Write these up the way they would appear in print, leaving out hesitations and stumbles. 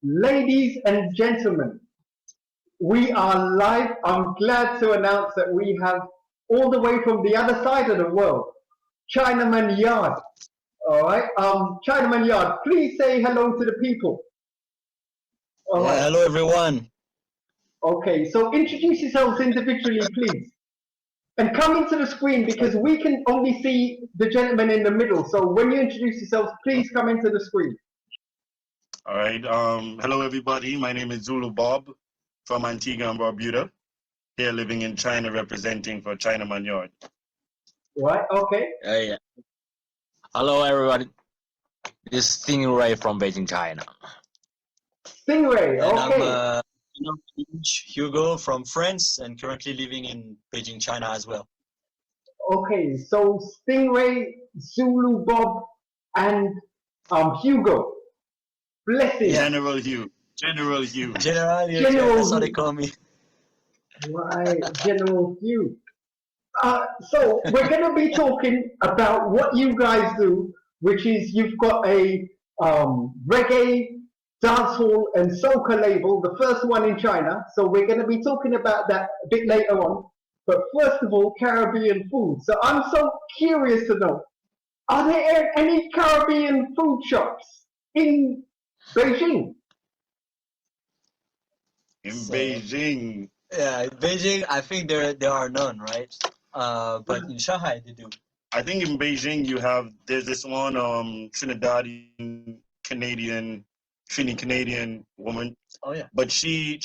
Ladies and gentlemen, we are live. I'm glad to announce that we have all the way from the other side of the world, Chinaman Yard. All right, Chinaman Yard, please say hello to the people. All Yeah, right. hello everyone. Okay, so introduce yourselves individually, please. And come into the screen because we can only see the gentleman in the middle. So when you introduce yourselves, please come into the screen. All right. Hello, everybody. My name is Zulu Bob from Antigua and Barbuda. Here living in China, representing for Chinaman Yard. Right, okay. Yeah. Hello everybody. This is Stingray from Beijing, China. Stingray, And okay. I'm Hugo from France and currently living in Beijing, China as well. Okay, so Stingray, Zulu Bob, and Hugo. Blessing. Yeah. General Hugh. General Hugh. General, yeah, General that's how they Hugh. call me. Right, General Hugh. So we're going to be talking about what you guys do, which is you've got a reggae, dancehall, and soca label, the first one in China. So we're going to be talking about that a bit later on. But first of all, Caribbean food. So I'm so curious to know, are there any Caribbean food shops in Beijing? In So, Beijing. Yeah, in Beijing, I think there are none, right? But in Shanghai they do. I think in Beijing there's this one Trinidadian Canadian Canadian woman. Oh yeah. But she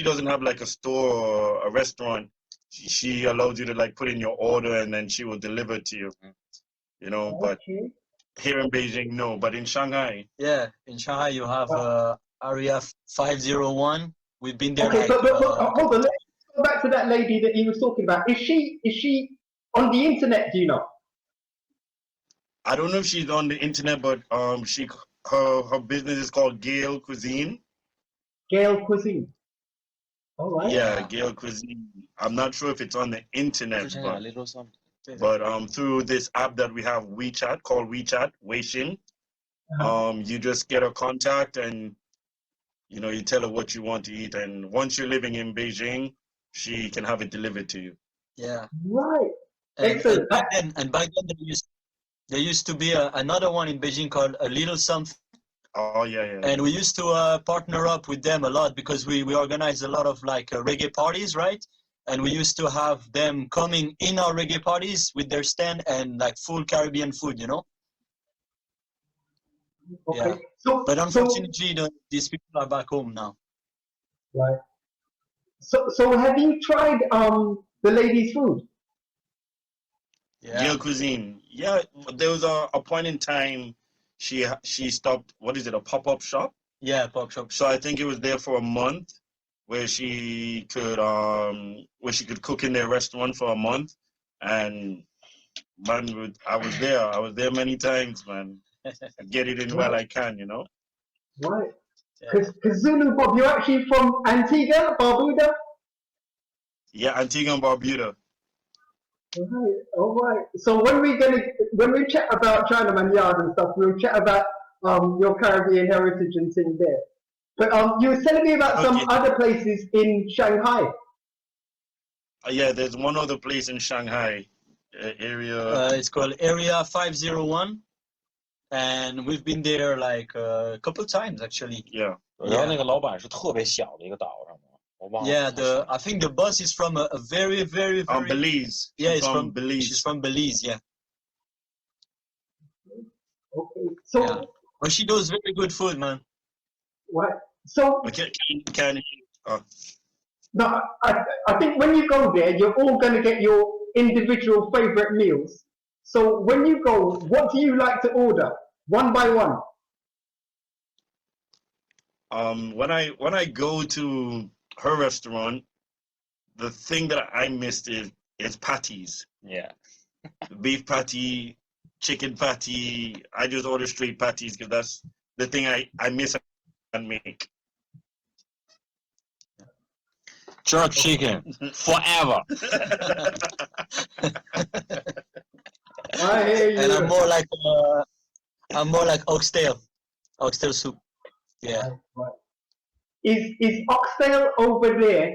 doesn't have like a store or a restaurant. She allows you to like put in your order and then she will deliver it to you. You know, but Okay. here in Beijing, no. But in Shanghai, Yeah, in Shanghai you have area 501. We've been there Okay, like but hold on. Let's go back to that lady that he was talking about. Is she on the internet? Do you know? I don't know if she's on the internet, but her business is called Gale Cuisine. Gale Cuisine. All right. Yeah, Gale Cuisine. I'm not sure if it's on the internet, but through this app that we have, WeChat, called WeChat, Weixin, you just get her contact and you know you tell her what you want to eat, and once you're living in Beijing, she can have it delivered to you. Yeah. Right. And Excellent. back then there used to be another one in Beijing called A Little Something. Oh yeah. And we used to partner up with them a lot because we organized a lot of like reggae parties, right? And we used to have them coming in our reggae parties with their stand and like full Caribbean food, you know? Okay. Yeah. So, But unfortunately, these people are back home now. right. So have you tried the lady's food? Yeah. Gale Cuisine. Yeah, there was a point in time she stopped. What is it? A pop-up shop? Yeah, pop shop. So I think it was there for a month, where she could cook in their restaurant for a month, and man, I was there. I was there many times, man. I get it in while I can, you know. Right. Yeah. Because Zulu Bob, you're actually from Antigua, Barbuda. Yeah, Antigua and Barbuda. Right. All right. So when we chat about Chinaman Yard and stuff, we'll chat about your Caribbean heritage and things there. But you were telling me about some other places in Shanghai. Yeah, there's one other place in Shanghai area. It's called Area 501. And we've been there like a couple times actually. Yeah. Yeah, I think the boss is from a very Belize. Yeah, she's from Belize. She's from Belize, yeah. Okay. So yeah. But she does very good food, man. What? So no, I think when you go there, you're all gonna get your individual favorite meals. So when you go, what do you like to order, one by one? When I go to her restaurant, the thing that I missed is patties. Yeah. Beef patty, chicken patty. I just order straight patties because that's the thing I miss and make. Jerk chicken forever. I hear you. And I'm more like oxtail soup. Yeah. Right. is oxtail over there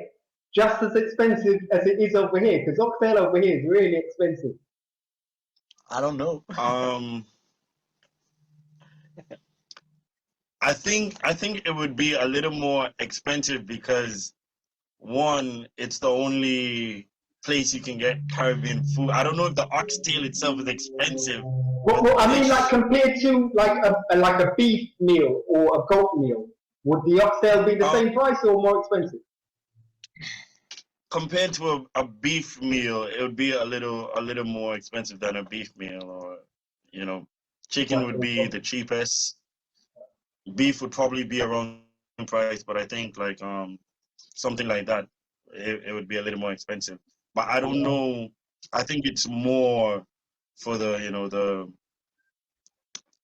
just as expensive as it is over here? Because oxtail over here is really expensive. I don't know. I think it would be a little more expensive because one, it's the only place you can get Caribbean food. I don't know if the oxtail itself is expensive. Well, I mean, like compared to like a beef meal or a goat meal, would the oxtail be the same price or more expensive? Compared to a beef meal, it would be a little more expensive than a beef meal, or chicken would be the cheapest. Beef would probably be around the price, but I think like something like that, it would be a little more expensive. But I don't know. I think it's more for the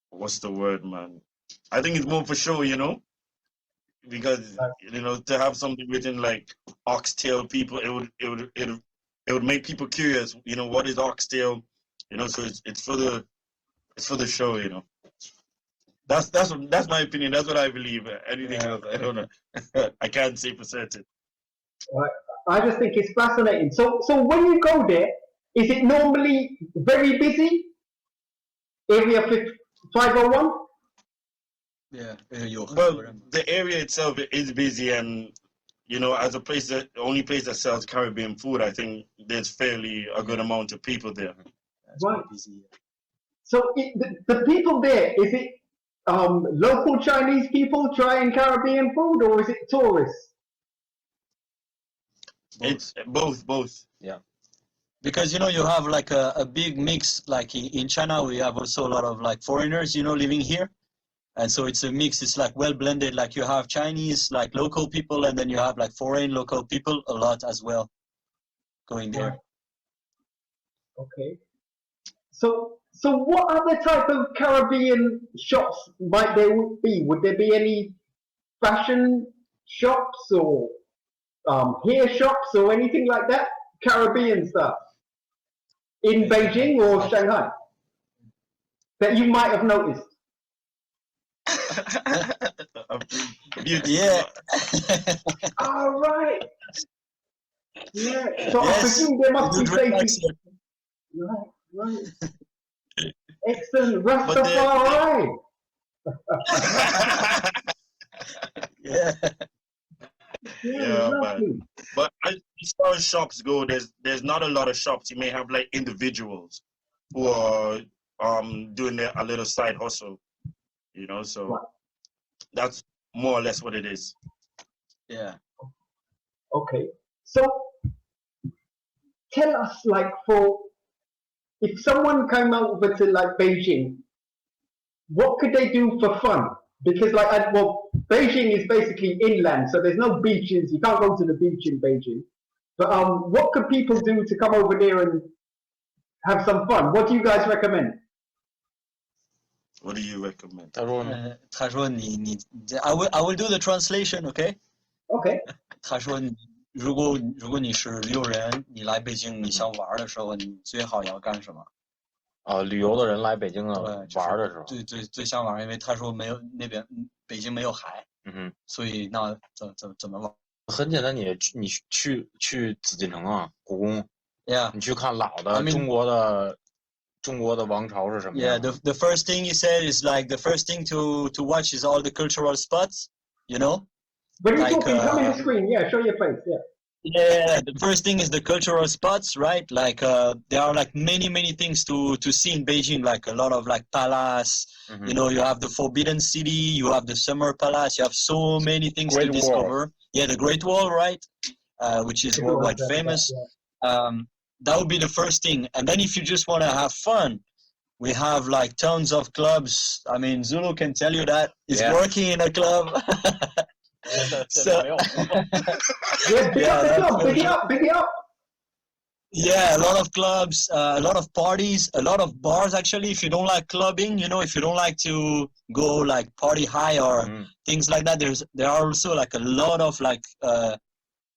what's the word, man? I think it's more for show, because to have something written like oxtail, people, it would make people curious. What is oxtail? So it's for the show. That's my opinion. That's what I believe. Anything else, I don't know. I can't say for certain. I just think it's fascinating. So when you go there, is it normally very busy? Area 501? Yeah. Well, the area itself is busy, and as the only place that sells Caribbean food, I think there's fairly a good amount of people there. Right. So the people there, is it local Chinese people trying Caribbean food, or is it tourists? It's both. Yeah. Because you have like a big mix. Like in China, we have also a lot of like foreigners, living here, and so it's a mix. It's like well blended. Like you have Chinese, like local people, and then you have like foreign local people a lot as well, going there. Okay. So what other type of Caribbean shops might there be? Would there be any fashion shops or hair shops or anything like that? Caribbean stuff in Beijing or Shanghai that you might have noticed? Yeah. All right. Yeah. So Yes. I presume there must be places. Right. Excellent. Rastafari. Yeah. Yeah, man. But as far as shops go, there's not a lot of shops. You may have like individuals who are doing a little side hustle, so that's more or less what it is. Yeah. Okay. So tell us, like, if someone came over to like Beijing, what could they do for fun? Because Beijing is basically inland, so there's no beaches. You can't go to the beach in Beijing. But what could people do to come over there and have some fun? What do you guys recommend? What do you recommend? 他说你 I will do the translation, okay? Okay. 他说如果你是6人，你来北京，你想玩的时候，你最好要干什么？旅游的人来北京玩的时候，最想玩，因为他说没有那边北京没有海，所以那怎么玩？很简单，你去紫禁城啊，故宫，你去看老的中国的王朝是什么样？ the first thing he said is like the first thing to watch is all the cultural spots, When you're like, talking, come in the screen, show your face, Yeah, the first thing is the cultural spots, right? Like there are like many things to see in Beijing, like a lot of like palace. You have the Forbidden City, you have the Summer Palace, you have so many things to discover. Yeah, the Great Wall, right? Which is worldwide famous. That would be the first thing. And then if you just want to have fun, we have like tons of clubs. I mean, Zulu can tell you that he's working in a club. So, big it up. Yeah, a lot of clubs, a lot of parties, a lot of bars. Actually, if you don't like clubbing, if you don't like to go like party high or things like that, there are also like a lot of like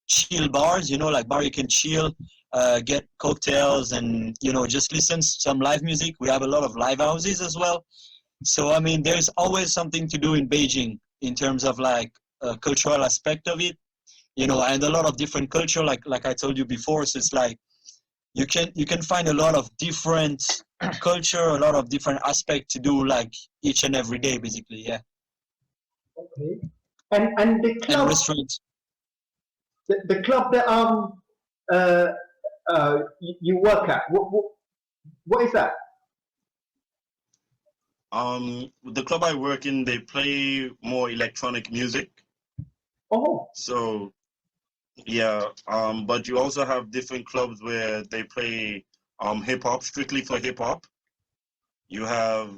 chill bars. Like bar you can chill, get cocktails, and just listen to some live music. We have a lot of live houses as well. So I mean, there's always something to do in Beijing in terms of like cultural aspect of it, you know, and a lot of different culture, like I told you before. So it's like you can find a lot of different culture, a lot of different aspects to do like each and every day, basically. Yeah. Okay. And the club. And restaurants. The club that you work at. What is that? The club I work in, they play more electronic music. Oh. So, yeah. But you also have different clubs where they play hip hop, strictly for hip hop. You have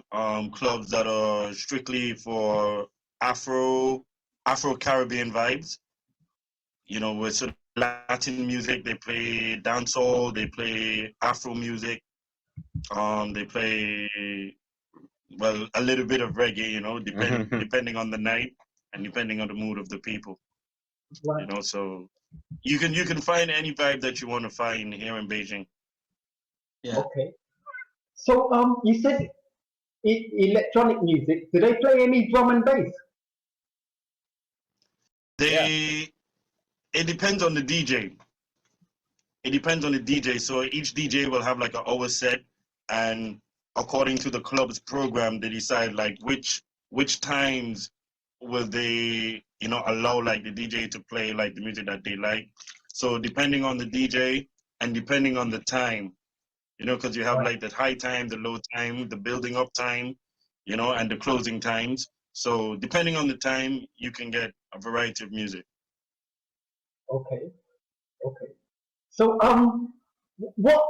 clubs that are strictly for Afro Caribbean vibes. You know, with sort of Latin music, they play dancehall, they play Afro music, they play, well, a little bit of reggae, you know, depending on the night and depending on the mood of the people. Right. You know, so you can find any vibe that you want to find here in Beijing. Yeah. Okay. So you said electronic music. Do they play any drum and bass? It depends on the DJ. It depends on the DJ. So each DJ will have like an hour set, and according to the club's program, they decide like which times will they, you know, allow like the DJ to play like the music that they like. So depending on the DJ and depending on the time, you know, because you have like the high time, the low time, the building up time, you know, and the closing times. So depending on the time, you can get a variety of music. Okay. Okay. So what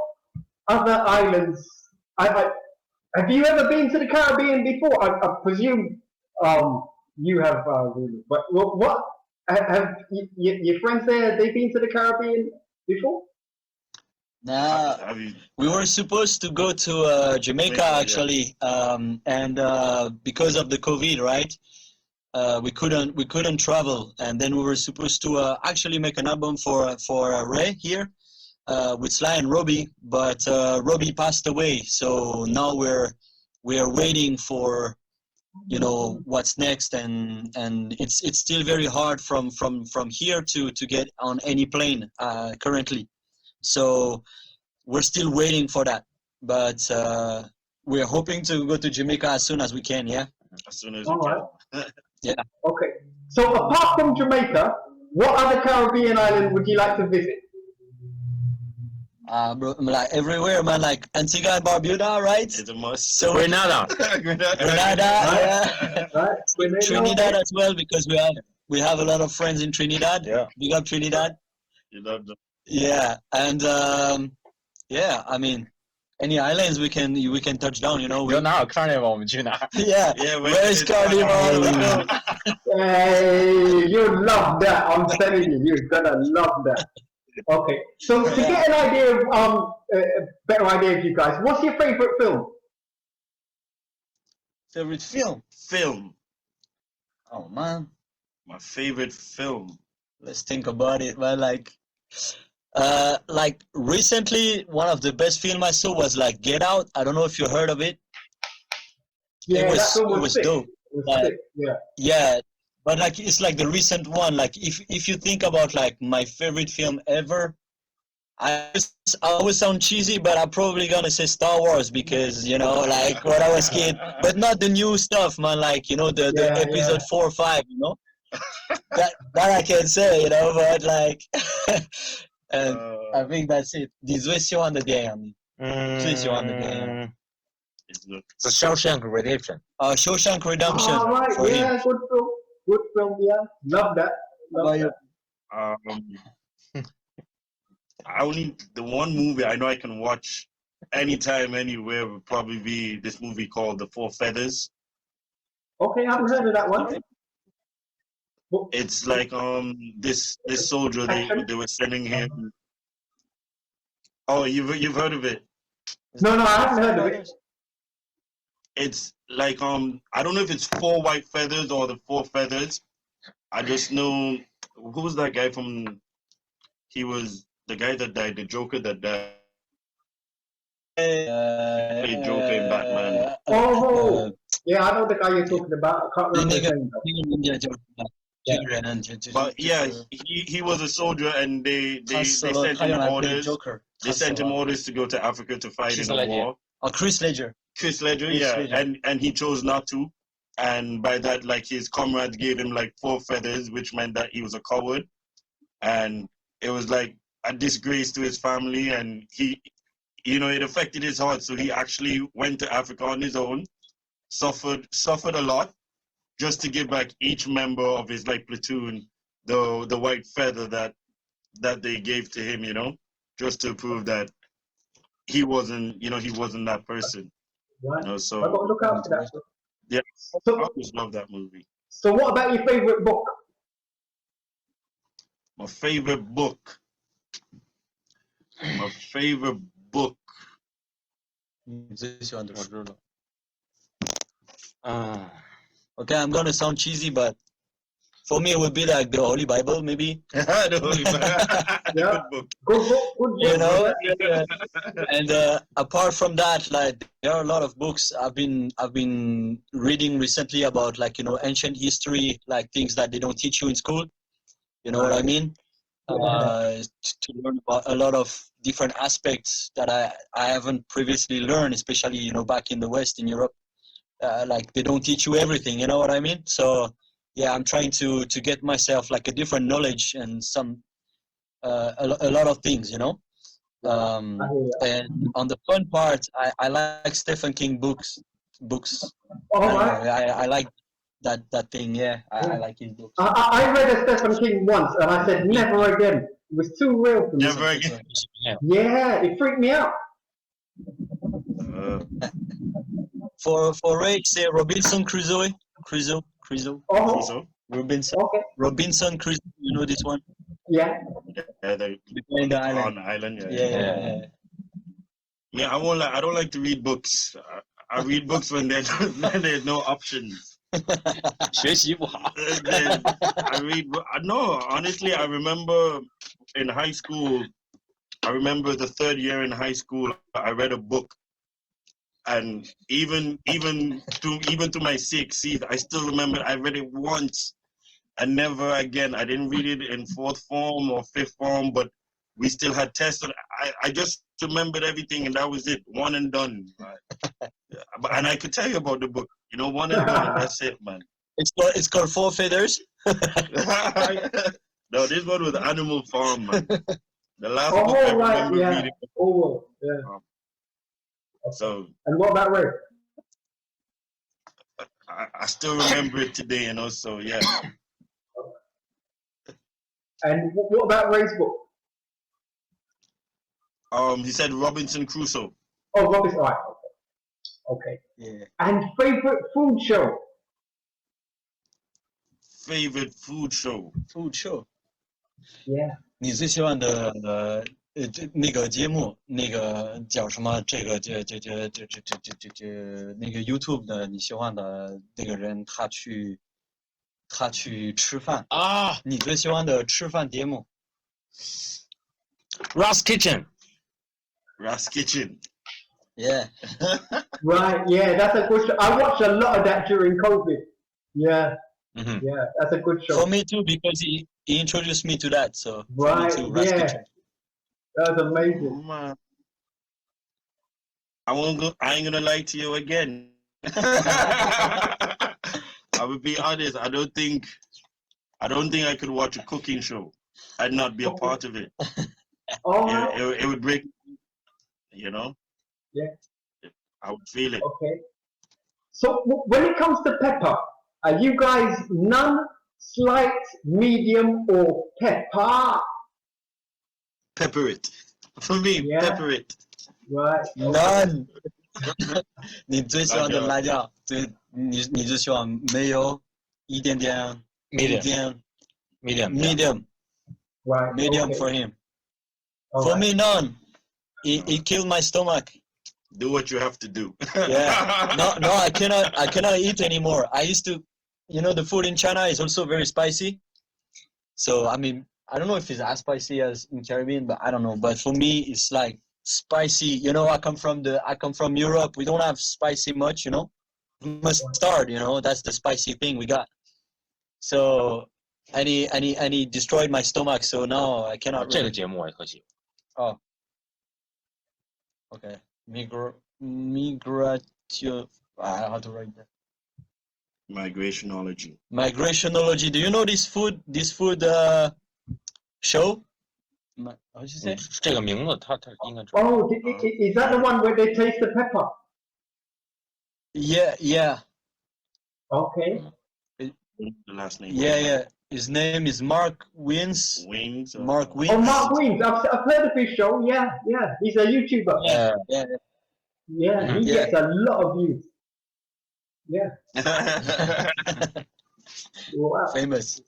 other islands? Have you ever been to the Caribbean before? I presume you have, but what have your friends there? Have they been to the Caribbean before? Nah, we were supposed to go to Jamaica actually, and because of the COVID, right? We couldn't travel, and then we were supposed to actually make an album for Ray here with Sly and Robbie, but Robbie passed away, so now we're waiting for, you know, what's next, and it's still very hard from here to get on any plane currently, so we're still waiting for that, but we're hoping to go to Jamaica as soon as we can. Yeah, as soon as we can. Yeah. Okay. So apart from Jamaica, what other Caribbean island would you like to visit? Bro, like everywhere, man. Like Antigua and Barbuda, right? It's a must. So Grenada. Grenada, yeah. Right. Trinidad as well, because we have a lot of friends in Trinidad. Yeah. Big up Trinidad. You love them. Yeah, and yeah, I mean, any islands we can touch down, you know. 有哪有 Carnival 我们去哪？ Yeah, where's Carnival? Hey, you love that. I'm telling you, you're gonna love that. Okay, so to get an idea of a better idea of you guys, what's your favorite film? Favorite film? Film. Oh man, my favorite film. Let's think about it. Well, like recently, one of the best film I saw was like Get Out. I don't know if you heard of it. Yeah, it was dope. Yeah, but like it's like the recent one. Like if you think about like my favorite film ever, I always sound cheesy, but I'm probably gonna say Star Wars because, you know, like when I was a kid, but not the new stuff, man. Like, you know, the episode 4 or 5, you know. that I can say, you know, but like. And I think that's it. 你最喜欢的电影？最喜欢的电影？ The Shawshank Redemption. Shawshank Redemption. Oh, right. Yeah, good film. Good film. Yeah, love that. The one movie I know I can watch anytime, anywhere would probably be this movie called The Four Feathers. Okay, I haven't heard of that one. It's like this soldier they were sending him. Oh, you've heard of it? No, I haven't heard of it. It's like I don't know if it's 4 white feathers or the 4 feathers. I just know who was that guy from. He was the guy that died, the Joker that died. Played Joker in Batman. Yeah, I know the guy you're talking about. I can't remember his name. But yeah, he was a soldier, and they sent him orders. They sent him orders to go to Africa to fight in the war. Oh, Chris Ledger. Chris Ledger, and he chose not to. And by that, like, his comrades gave him like 4 feathers, which meant that he was a coward. And it was like a disgrace to his family, and he, it affected his heart. So he actually went to Africa on his own, suffered a lot, just to give back each member of his like platoon the white feather that they gave to him, just to prove that he wasn't that person. Right. So I got to look out for that. Yeah, So, I always love that movie. So what about your favorite book? My favorite book. Okay, I'm gonna sound cheesy, but for me it would be like the Holy Bible, maybe. The Holy Bible. Yeah. Good book. Good book. And apart from that, like, there are a lot of books I've been reading recently about, like, ancient history, like things that they don't teach you in school. You know what I mean? To learn about a lot of different aspects that I haven't previously learned, especially back in the West, in Europe. Like, they don't teach you everything, you know what I mean? So yeah, I'm trying to get myself like a different knowledge and some a lot of things, And on the fun part, I like Stephen King books. I like that thing. Yeah, I like his books. I read a Stephen King once, and I said never again. It was too real for me. Never again. Yeah, it freaked me out. For Ray, say Robinson Crusoe. Oh, Robinson. okay. Robinson Crusoe. You know this one? Yeah. Yeah, In the island. on the island. Yeah. Yeah, I don't like to read books. I read books when there's no options. 学习不好。No, honestly, I remember in high school, I remember the 3rd year in high school, I read a book. And even to my 6th, I still remember I read it once and never again. I didn't read it in 4th form or 5th form, but we still had tests. I just remembered everything, and that was it, one and done. And I could tell you about the book, one and done, and that's it, man. It's called 4 Feathers. No, this one was Animal Farm, man. The last Oh, book I right, remember yeah. reading. Oh, yeah. So And what about Ray? I still remember it today, so yeah. And what about Ray's book? He said Robinson Crusoe. Oh, Robinson, right. Okay. Yeah. And favorite food show? Favorite food show? Yeah. 你最喜欢的那个节目，那个叫什么？那个 YouTube 的你喜欢的那个人，他去吃饭啊？你最喜欢的吃饭节目 ？Ras Kitchen. Yeah. Right, yeah, that's a good show. I watched a lot of that during COVID. Yeah. Mm-hmm. Yeah, that's a good show. For me too, because he introduced me to that. So right, for me too, Ras Kitchen. That was amazing. I ain't gonna lie to you again. I would be honest. I don't think I could watch a cooking show and not be a part of it. It would break. Yeah. I would feel it. Okay. So when it comes to pepper, are you guys none, slight, medium, or pepper? Pepper it. For me, pepper it. Right. None. 你最喜欢的辣椒，你最喜欢没有一点点 medium. Right. Medium okay. for him. All for right. me, none. It killed my stomach. Do what you have to do. Yeah. No, I cannot eat anymore. I used to, the food in China is also very spicy. So I mean, I don't know if it's as spicy as in Caribbean, but I don't know. But for me, it's like spicy. I come from Europe. We don't have spicy much. Mustard. That's the spicy thing we got. So and he destroyed my stomach, so now I cannot. 这个节目我也特喜欢。Oh. Okay. Migratio. How to write that? Migrationology. Migrationology. Do you know this food show? How do you say? 这个名字他应该知道。Oh, is that the one where they taste the pepper? Yeah. Okay. The last name. Yeah. His name is Mark Wins. Mark Wins. Oh, Mark Wins. I've heard of his show. Yeah. He's a YouTuber. Yeah. He gets a lot of views. Yeah. Wow. Famous.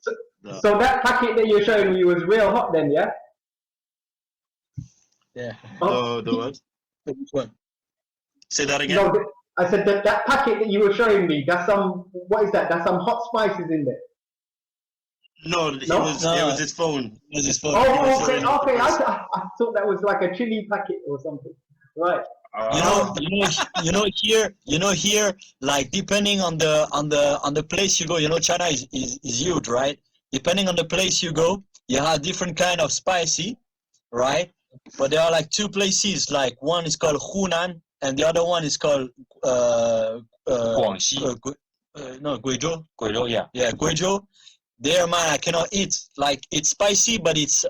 So that packet that you're showing me was real hot then, yeah? Yeah. Oh, the what? Which one? Say that again. No, I said that packet that you were showing me. That's what is that? That's some hot spices in there. No, it was his phone. It was his phone. Oh, okay. I thought that was like a chili packet or something. Right. Here, like depending on the place you go, China is huge, right? Depending on the place you go, you have different kind of spicy, right? But there are like two places, like one is called Hunan and the other one is called 广西 Guizhou. Guizhou, yeah. Yeah, Guizhou. There, man, I cannot eat. Like it's spicy, but it's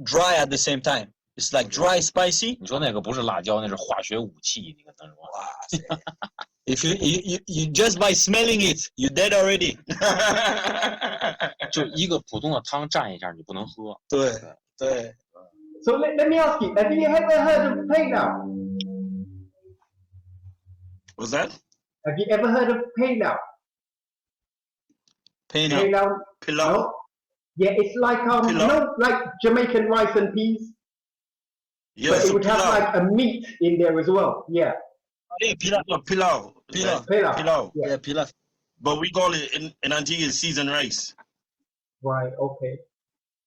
dry at the same time. It's like dry spicy. 你说那个不是辣椒，那是化学武器，你跟他说。哇！If you just by smelling it, you're dead already. 就一个普通的汤蘸一下，你不能喝。对。So let me ask you, have you ever heard of Pilau? What's that? Have you ever heard of Pilau? Pilau. Pilau. Yeah, it's like like Jamaican rice and peas. Yeah, but it would have pilau. like a meat in there as well. Yeah. Pilau. Yeah, pilau. But we call it in Antigua seasoned rice. Right. Okay.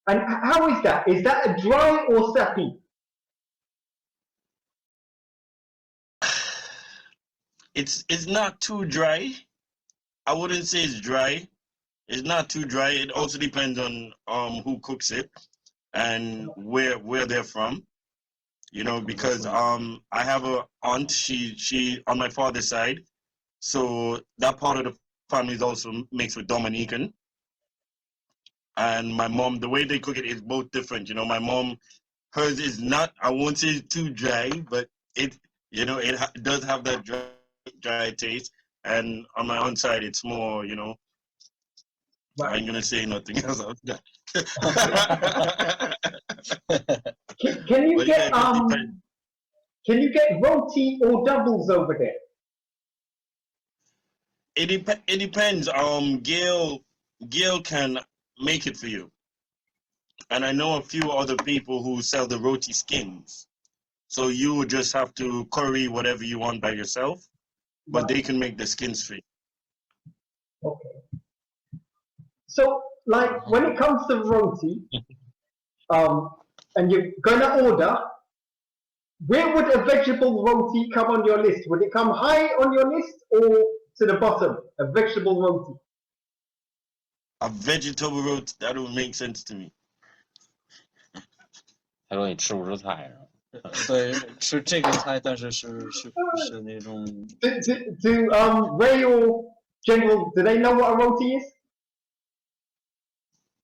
And how is that? Is that a dry or sappy? It's not too dry. I wouldn't say it's dry. It's not too dry. It also depends on who cooks it and where they're from. Because I have a aunt, she on my father's side, so that part of the family is also mixed with Dominican. And my mom, the way they cook it is both different. My mom, hers is not, I won't say it's too dry, but it does have that dry taste. And on my own side, it's more, I ain't gonna say nothing else about that. Can you get roti or doubles over there? It depends. Gail can make it for you, and I know a few other people who sell the roti skins. So you would just have to curry whatever you want by yourself, but they can make the skins for you. Okay. So, like, when it comes to roti, and you're gonna order, where would a vegetable roti come on your list? Would it come high on your list or to the bottom? A vegetable roti. A vegetable roti, that would make sense to me. 他说你吃不吃菜是吧？对，吃这个菜，但是是那种。Do Ray or General, do they know what a roti is?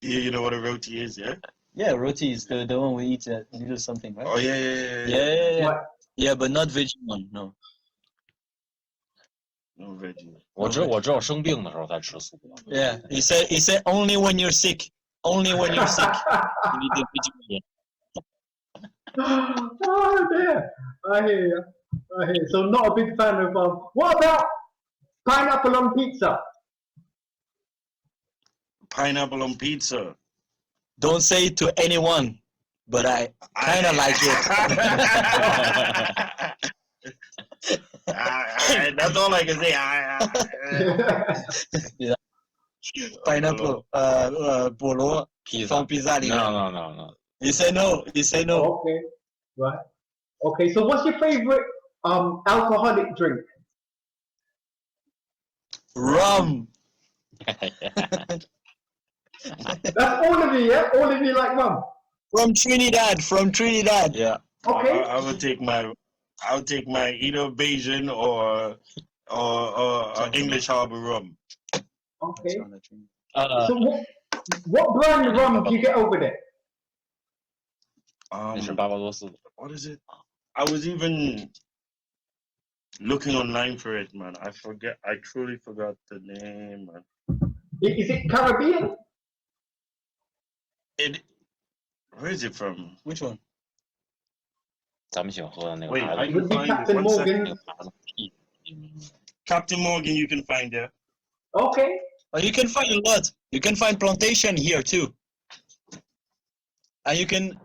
Yeah, you know what a roti is, yeah? Yeah, roti is the one we eat at little something, right? Oh yeah. Yeah, but not veggie one, no. No veggie. 我只有生病的时候才吃素。Yeah, he said only when you're sick. Only when you're sick. You need the veggie one. Oh dear, I hear you. So not a big fan of what about pineapple on pizza? Pineapple on pizza. Don't say it to anyone, but I kind of like it. That's all I can say. Yeah. Pineapple, 菠萝放披萨里面。No. You say no. Okay, right. Okay, so what's your favorite alcoholic drink? Rum. That's all of you, yeah? All of you like rum? From Trinidad. Yeah. Okay. I'll take my either Beijing or English Harbor rum. Okay. Uh, So what brand of rum do you get over there? 那是巴巴多斯的。 What is it? I was even looking online for it, man. I truly forgot the name, man. Is it Caribbean? Where is it from? Which one? 咱们喜欢喝的那个 Wait, 牌 I 子， can find it. Captain One second. Morgan. Captain Morgan, you can find there. Okay. Oh, you can find a lot. You can find plantation here too. And you can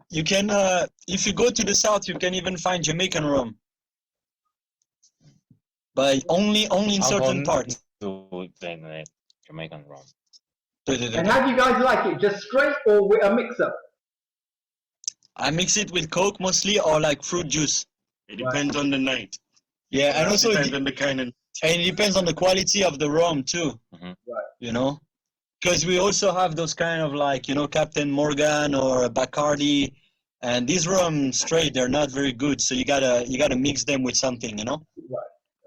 if you go to the south, you can even find Jamaican rum. But only in certain parts. 就那个 Jamaican rum。 And how do you guys like it? Just straight or with a mix-up? I mix it with Coke mostly or like fruit juice. It depends on the night. Yeah, and It also depends on the kind of. and it depends on the quality of the rum too. Mhm. You know, because we also have those kind of like Captain Morgan or Bacardi, and these rum straight they're not very good. So you gotta mix them with something. Right.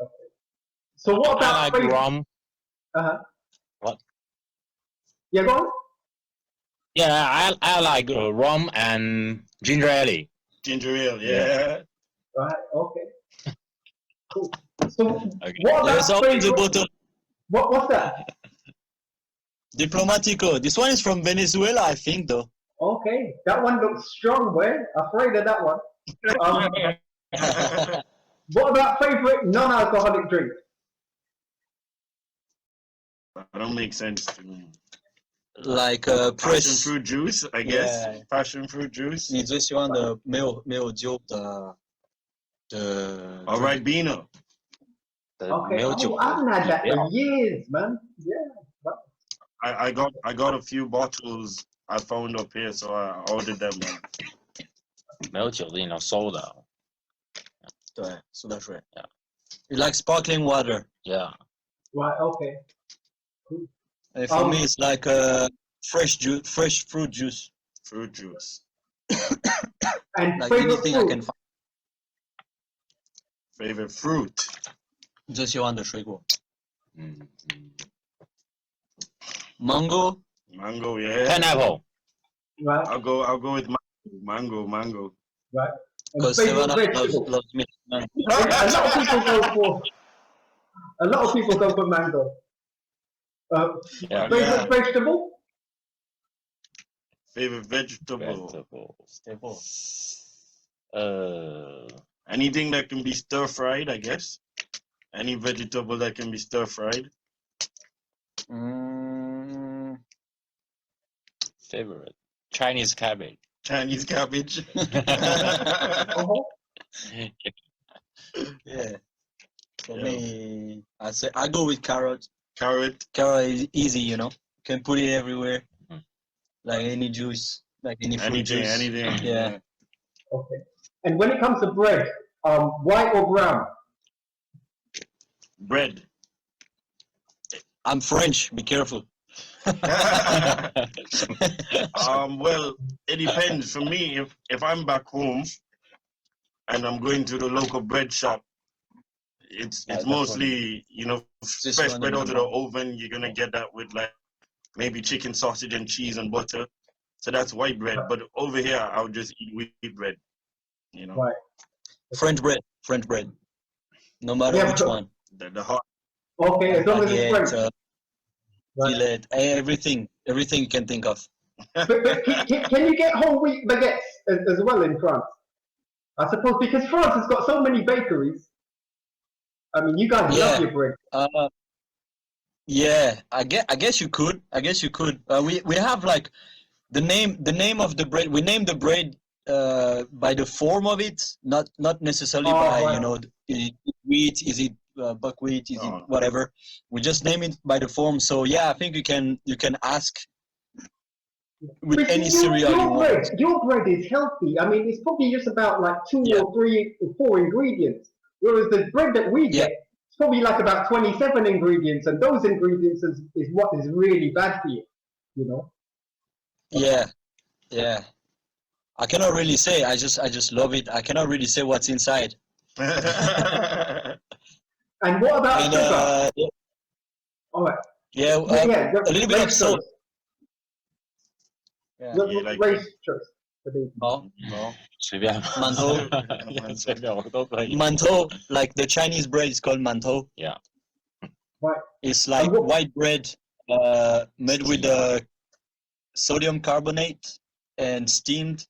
Okay. So what about I like rum. What? Yeah, go on. Yeah, I like rum and ginger ale. Ginger ale, yeah. Right. Okay. Cool. So Okay. what There's about always a favorite? bottle What's that? Diplomatico. This one is from Venezuela, I think, though. Okay, that one looks strong, boy. Afraid of that one. What about favorite non-alcoholic drink? That don't make sense to me. Like Passion press. fruit juice, I guess. Yeah. Passion fruit juice. 你最喜欢的没有酒的 All right, Bino. Okay. 没有酒 Oh, I haven't had that 饮料 for years, man. Yeah. I got a few bottles I found up here, so I ordered them. 没有酒的饮料 soda. 对，苏打水。Yeah. You like sparkling water? Yeah. Right. Okay. Cool. And for me, it's like fresh fruit juice. Fruit juice. And Like favorite anything I fruit? can find. Favorite fruit. 最喜欢的水果 Mango, Mango, yeah. pineapple. Right. I'll go with mango. Right. And because favorite Savannah vegetable? loves me. A lot of people go for mango. Yeah. Favorite vegetable? Favorite vegetable. Anything that can be stir fried, I guess. Any vegetable that can be stir fried. Favorite. Chinese cabbage. Chinese cabbage. Yeah. For me, I go with carrot. Carrot. Carrot is easy, Can put it everywhere. Like any juice, like any fruit juice. Anything. Yeah. Okay. And when it comes to bread, white or brown? Bread. I'm French. Be careful. Well, it depends. For me, if I'm back home and I'm going to the local bread shop, it's mostly fresh bread out of the oven. You're gonna get that with like maybe chicken, sausage, and cheese and butter. So that's white bread. But over here, I'll just eat wheat bread. Right. French bread. No matter which one. The hot. Okay, as long as it's French. Fillet, everything you can think of. But can you get whole wheat baguettes as well in France? I suppose because France has got so many bakeries. I mean, you guys love your bread. Yeah, I guess you could. We have like the name of the bread. We name the bread by the form of it, not necessarily by is it wheat, is it buckwheat, is it whatever. We just name it by the form. So yeah, I think you can ask with But any cereal you want. Your bread is healthy. I mean, it's probably just about like 2 or 3 or 4 ingredients. Whereas the bread that we get, it's probably like about 27 ingredients, and those ingredients is what is really bad for you, you know. Yeah, yeah. I cannot really say. I just love it. I cannot really say what's inside. And what about sugar? Yeah. All right. Yeah, Yeah, a little bit of salt. Yeah. like Race choice. 好，随便吧，馒头，随便我都可以。馒头 like the Chinese bread is called 馒头. Yeah. Right. It's like white bread made with sodium carbonate and steamed.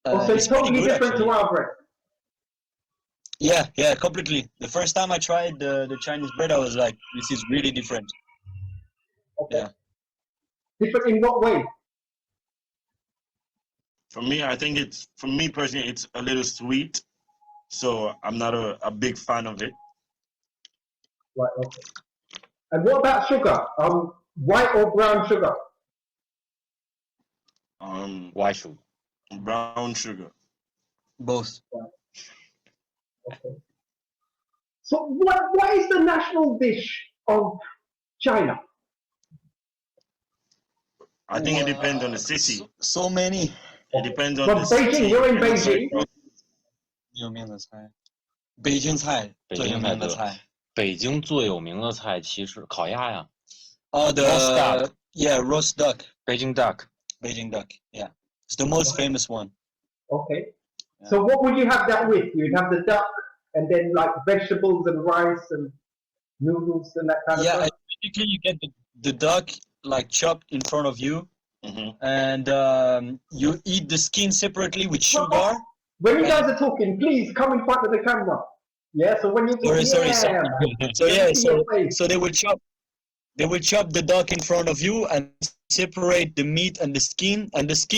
So it's totally different to our bread. Yeah, yeah, completely. The first time I tried the Chinese bread, I was like, this is really different. Okay. Yeah. Different in what way? For me, I think for me personally, it's a little sweet. So I'm not a big fan of it. Right, okay. And what about sugar? White or brown sugar? White sugar. Brown sugar. Both. Right. Okay. So what is the national dish of China? I think it depends on the city. So many. It depends on From the Beijing, city. you're in Beijing. 有名的菜，北京菜最有名的菜。北京最有名的菜其实烤鸭呀。The roast duck. Yeah, roast duck. Beijing duck. Beijing duck. Yeah, it's the most famous one. Okay. Yeah. So what would you have that with? You'd have the duck and then like vegetables and rice and noodles and that kind of stuff? Yeah, basically you get the duck like chopped in front of you, and you eat the skin separately with sugar. When you guys are talking, please come in front of the camera. Yeah, so when you talk, sorry. So they will chop the duck in front of you and separate the meat and the skin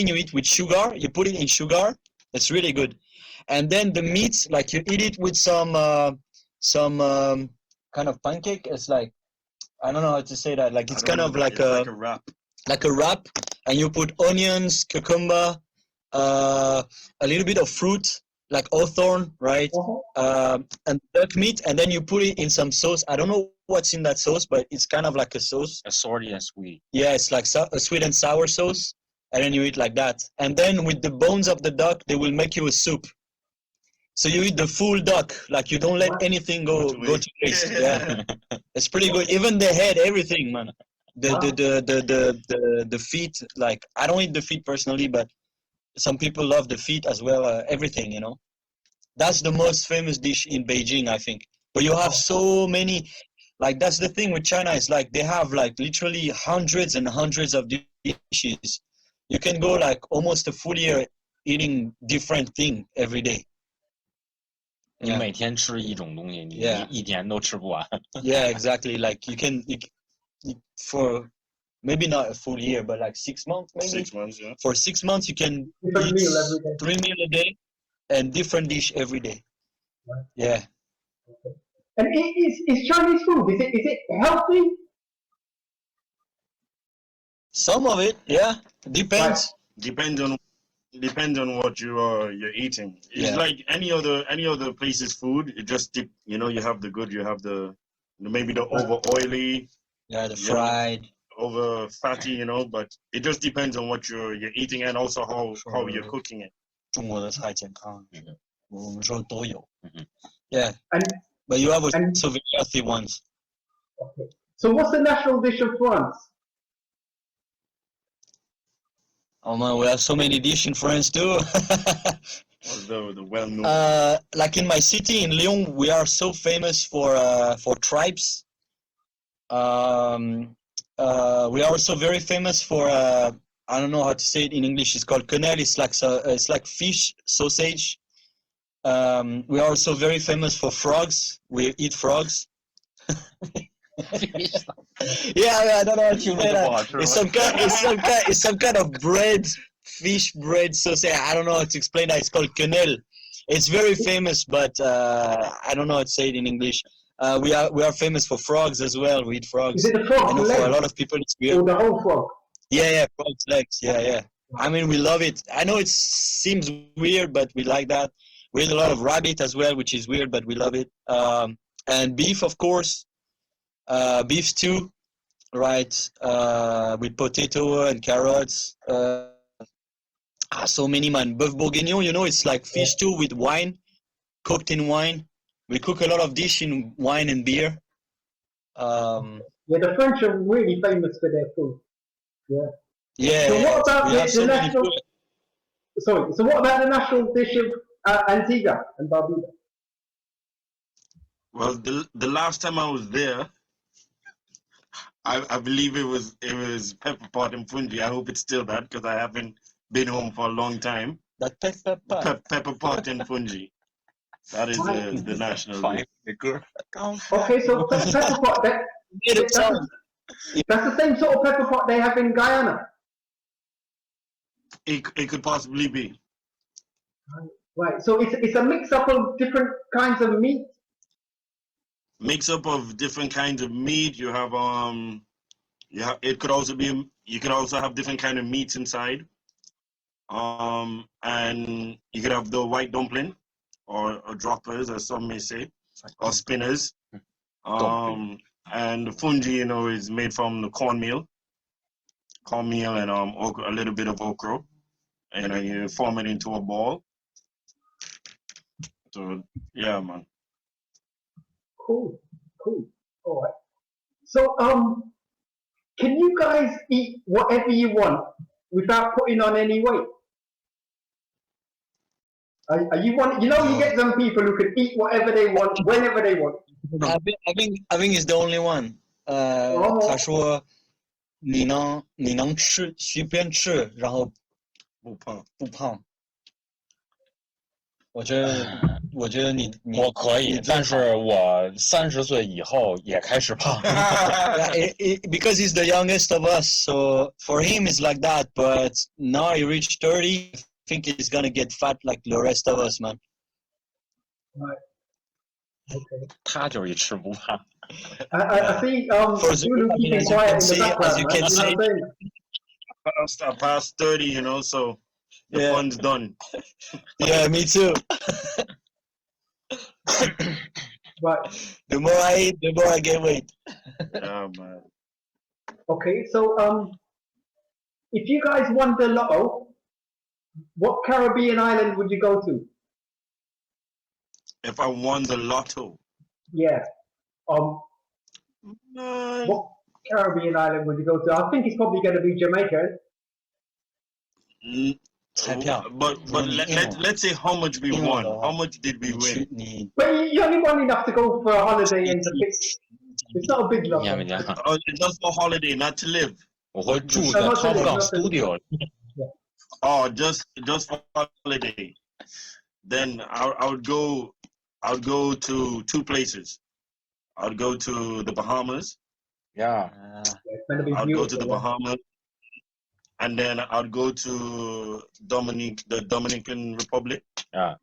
you eat with sugar. You put it in sugar. It's really good. And then the meat, like you eat it with some kind of pancake. It's like, I don't know how to say that. Like it's kind of like a wrap. Like a wrap, and you put onions, cucumber, a little bit of fruit, like hawthorn, right? And duck meat, and then you put it in some sauce. I don't know what's in that sauce, but it's kind of like a sauce. A salty and sweet. Yeah, it's like a sweet and sour sauce, and then you eat like that. And then with the bones of the duck, they will make you a soup. So you eat the full duck, like you don't let anything go to waste. Yeah, it's pretty good. Even the head, everything, man. The feet, like I don't eat the feet personally, but some people love the feet as well. Everything, you know. That's the most famous dish in Beijing, I think. But you have so many. Like that's the thing with China. Is like they have like literally hundreds and hundreds of dishes. You can go like almost a full year eating different thing every day. 你每天吃一种东西，你一年都吃不完。Yeah, exactly. Like you can for maybe not a full year, but like 6 months maybe. 6 months, yeah. For 6 months you can different eat meal every day. 3 meals a day and different dish every day. Right. Yeah. Okay. And is Chinese food, is it healthy? Some of it, yeah. Depends. Right. Depends on what you're eating. It's like any other place's food. It just you have the good, you have the maybe the over oily, the fried, over fatty, but it just depends on what you're eating and also how you're cooking it. 中国的菜健康，我们说都有。Yeah. But you have also very healthy ones. Okay. So what's the national dish of France? Oh man, we have so many dishes in France too. the well-known. Like in my city in Lyon, we are so famous for tribes. We are also very famous for I don't know how to say it in English. It's called quenelle. It's like fish sausage. We are also very famous for frogs. We eat frogs. Yeah, I don't know how to say that. It's some kind of bread, fish bread sausage. I don't know how to explain that. It's called quenelle. It's very famous, but I don't know how to say it in English. We are famous for frogs as well. We eat frogs. Is it the frog I know legs? for a lot of people it's weird. Or the whole frog? Yeah, frog's legs. Yeah. I mean, we love it. I know it seems weird, but we like that. We eat a lot of rabbit as well, which is weird, but we love it. And beef, of course. Beef stew, right? With potato and carrots. So many, man. Boeuf bourguignon, you know, it's like fish stew with wine, cooked in wine. We cook a lot of dish in wine and beer. Yeah, the French are really famous for their food. Yeah. Yeah. So what about the national? Food. Sorry. So what about the national dish of Antigua and Barbuda? Well, the last time I was there, I believe it was pepper pot and fungi. I hope it's still that because I haven't been home for a long time. That pepper pot. Pepper pot and fungi. That is the national dish. Okay, so pepper pot. That's the same sort of pepper pot they have in Guyana. It could possibly be. Right. So it's a mix up of different kinds of meat. Mix up of different kinds of meat. You have it could also be, you could also have different kind of meats inside. And you could have the white dumpling or droppers, as some may say, or spinners. And the fungi, you know, is made from the cornmeal and okra, a little bit of okra, and then you form it into a ball. So yeah, man. Cool. All right. So can you guys eat whatever you want without putting on any weight? Are you want? You know, you get some people who can eat whatever they want, whenever they want. I think he's the only one. 他说你能吃随便吃，然后不胖。我觉得你我可以，但是我30岁以后也开始胖。Because he's the youngest of us, so for him it's like that. But now he reached 30, I think he's gonna get fat like the rest of us, man. Right. Okay. 他就是一吃不胖。I see. Zulu keeping quiet in the background. As you can see, past 30, you know, so the fun's done. Yeah, me too. Right. The more I eat, the more I gain weight. Yeah, man. Okay, so if you guys won the lotto, what Caribbean island would you go to? If I won the lotto. Yeah. What Caribbean island would you go to? I think it's probably going to be Jamaica. But let's say how much we won. How much did we win? But you only won enough to go for a holiday and to pick. It's not a big lotto. Oh, just for holiday, not to live. 我会住在 Top Gun Studio. Oh, just for holiday. Then I would go to 2 places. I would go to the Bahamas. Yeah. I would go to the Bahamas. And then I'd go to the Dominican Republic. Yeah.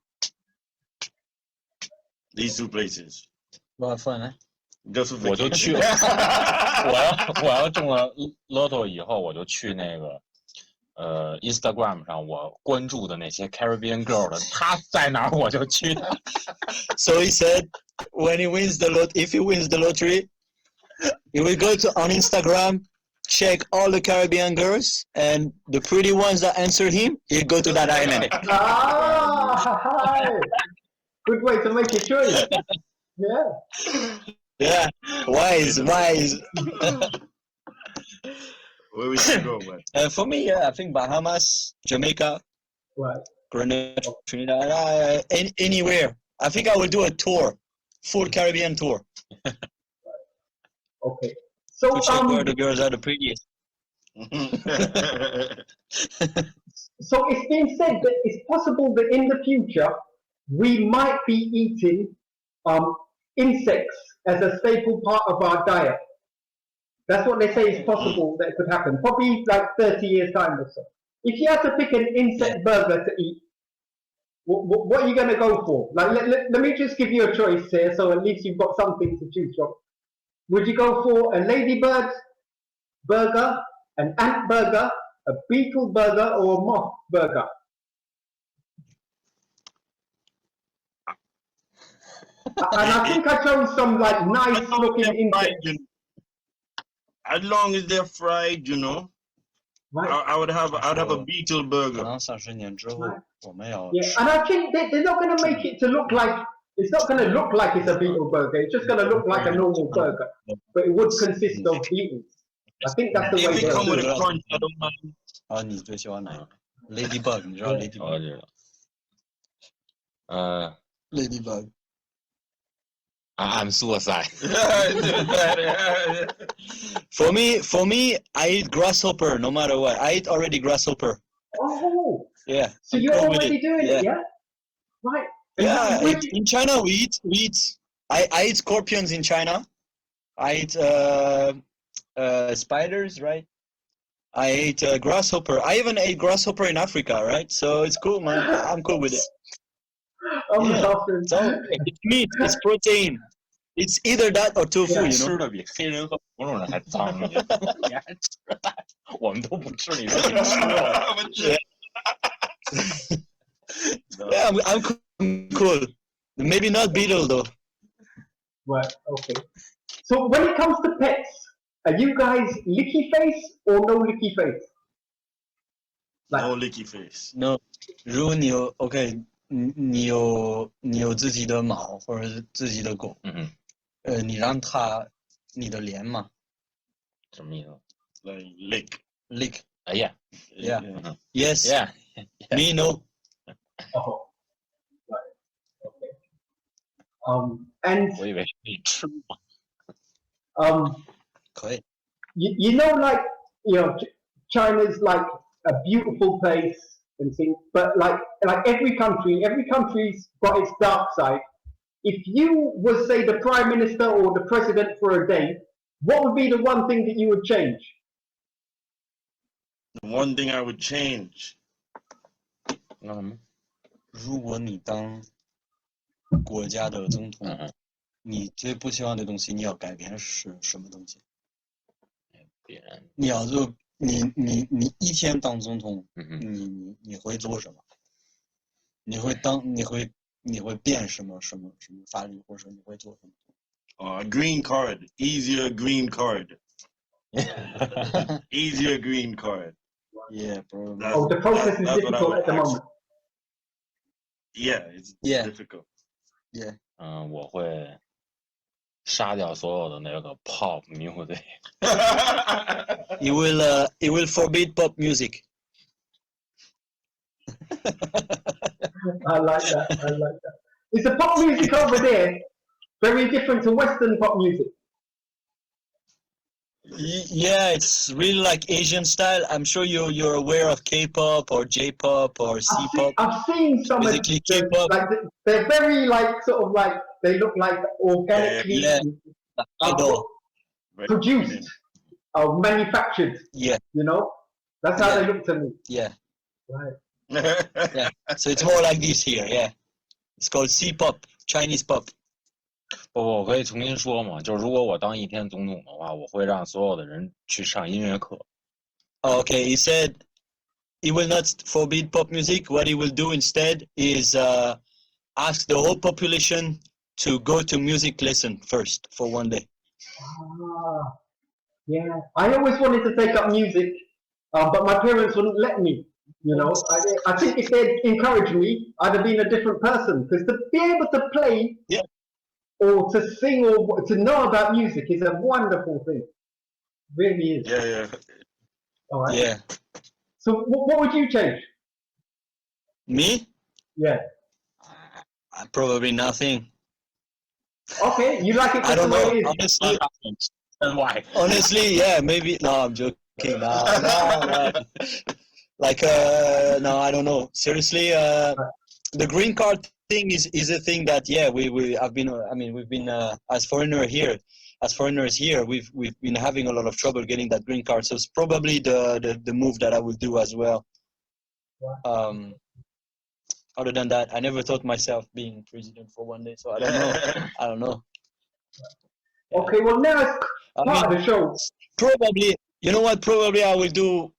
These 2 places. Well, fun, eh? Just for 我就去，我要中了 lotto 以后，我就去那个Instagram 上我关注的那些 Caribbean girl 的，她在哪儿我就去。So he said, when he wins if he wins the lottery, he will go on Instagram, check all the Caribbean girls, and the pretty ones that answer him, he'll go to that island. Hi. Good way to make your choice. Yeah. Yeah, wise. Where would you go, man? For me, I think Bahamas, Jamaica, Right. Grenada, Trinidad, anywhere. I think I will do a tour, full Caribbean tour. Okay. So to check where the girls are the prettiest. So it's been said that it's possible that in the future we might be eating insects as a staple part of our diet. That's what they say is possible that it could happen. Probably like 30 years time or so. If you had to pick an insect burger to eat, what are you going to go for? Like, let me just give you a choice here, so at least you've got something to choose from. Would you go for a ladybird burger, an ant burger, a beetle burger, or a moth burger? And I think I chose some like nice looking insects. As long as they're fried, you know. Right. I'd have a beetle 可 burger. 能30年之后，我们要 Yeah, and I think they're not going to make it to look like it's not going to look like it's a beetle burger. It's just going to look like a normal burger, but it would consist of beetles. I think that's the If way it they'll come do with it. a crunch, I don't mind. 啊，你最喜欢哪个 ？Ladybug， 你知道 Ladybug？ 我知道。Ladybug。 I'm suicide. For me, I eat grasshopper no matter what. I eat already grasshopper. Oh, Yeah. so I'm you're cool with already doing it, yeah? Right. And Yeah. where do In China, we eat. I eat scorpions in China. I eat spiders, right? I ate grasshopper. I even ate grasshopper in Africa, right? So it's cool, man. I'm cool with it. I'm Yeah. laughing. So it's meat. It's protein. It's either that or tofu, Yeah. you 吃 know. 的比黑人和黄种人还脏，你还吃的，我们都不吃，你说你吃了？ Yeah, I'm cool. Maybe not beetle though. Right, okay. So when it comes to pets, are you guys licky face or no licky face? No licky face. No，如果你有 OK，你有自己的猫或者是自己的狗，你让它你的脸嘛，什么意思 Like lick. lick， ？Yeah. yeah, yes, Yeah. me no. Oh, right, okay. And 我以为是你吃嘛。 可以。 you know, like, you know, China's like a beautiful place and things, but like every country's got its dark side. If you were, say, the prime minister or the president for a day, what would be the one thing that you would change? The one thing I would change. 如果你当国家的总统，你最不希望的东西，你要改变是什么东西？别人，你要做你一天当总统，你会做什么？你会变什么法律，或者说你会做什么？ Green card. Easier green card. Easier green card. Yeah, bro. Oh, the process is that's what I difficult would at the moment. Yeah, it's Yeah. difficult. Yeah. 我会杀掉所有的那个 pop music。 It will forbid pop music. I like that. Is the pop music over there very different to Western pop music? Yeah, it's really like Asian style. I'm sure you're aware of K-pop or J-pop or C-pop. I've seen some of Basically them, K-pop. like they're very like sort of like they look like organically Idol. produced or manufactured. Yeah. You know, that's how Yeah. they look to me. Yeah. Right. Yeah. So it's more like this here. Yeah. It's called C-pop, Chinese pop. 我可以重新说嘛，就如果我当一天总统的话，我会让所有的人去上音乐课。 Okay, he said he will not forbid pop music. What he will do instead is ask the whole population to go to music lesson first for one day. Yeah. I always wanted to take up music, but my parents wouldn't let me. You know, I think if they'd encouraged me, I'd have been a different person. Because to be able to play, yeah, or to sing, or to know about music is a wonderful thing. It really is. Yeah. All right. Yeah. So what would you change? Me? Yeah. Probably nothing. Okay, you like it I just the don't way know. it is. Why? Honestly, yeah, maybe. No, I'm joking. No. Like, no, I don't know. Seriously, the green card thing is a thing that, yeah, we've been as foreigners here, we've been having a lot of trouble getting that green card. So it's probably the move that I would do as well. Other than that, I never thought myself being president for one day, so I don't know. I don't know. Okay, well now it's part of the show. Probably, you know what? Probably I will do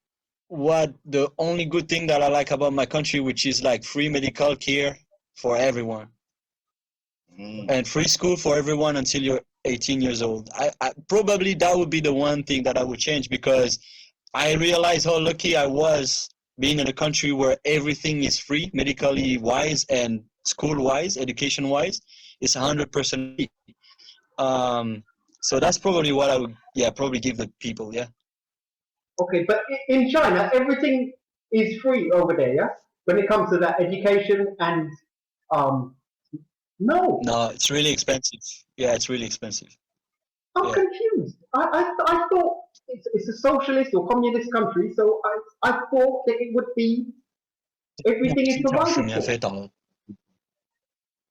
what the only good thing that I like about my country, which is like free medical care for everyone. and free school for everyone until you're 18 years old. I probably that would be the one thing that I would change, because I realized how lucky I was being in a country where everything is free, medically wise and school wise, education wise. It's 100% free. So that's probably what I would, probably give the people, Okay, but in China, everything is free over there, yeah? When it comes to that education and, no. No, it's really expensive. Yeah, it's really expensive. I'm confused. I thought it's a socialist or communist country, so I thought that it would be, everything is provided for.